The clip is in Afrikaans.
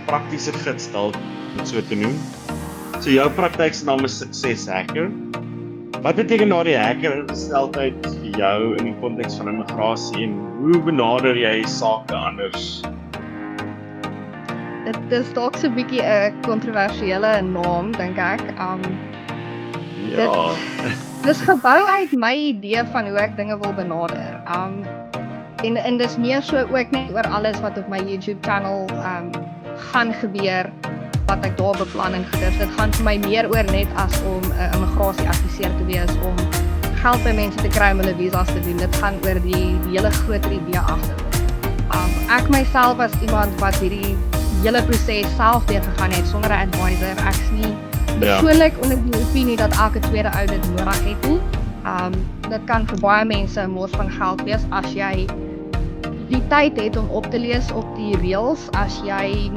praktiese gids dalk, om dit so te noem. So jou praktyknaam is Sukses Hacker. Wat beteken daardie hacker-ingesteldheid vir jou in die konteks van immigrasie en hoe benader jy sake anders? Dit is dalk so 'n bietjie 'n kontroversiële naam, dink ek. Ja, Dis gebou uit my idee van hoe ek dinge wil benader. En dis meer so ook net oor alles wat op my YouTube channel gaan gebeur, wat ek daar beplan en gedurf. Dit gaan vir my meer oor net as om 'n immigrasie-adviseur te wees, om geld by mense te kry om hulle visas te doen. Dit gaan oor die hele groter idee agter. Ek myself as iemand wat hierdie hele proses self deurgegaan het sonder 'n advisor. Ek's nie persoonlik onder die opinie dat elke tweede ou dit nodig het nie. Dit kan vir baie mense 'n mors van geld wees as jy die tyd het om op te lees op die reëls, as jy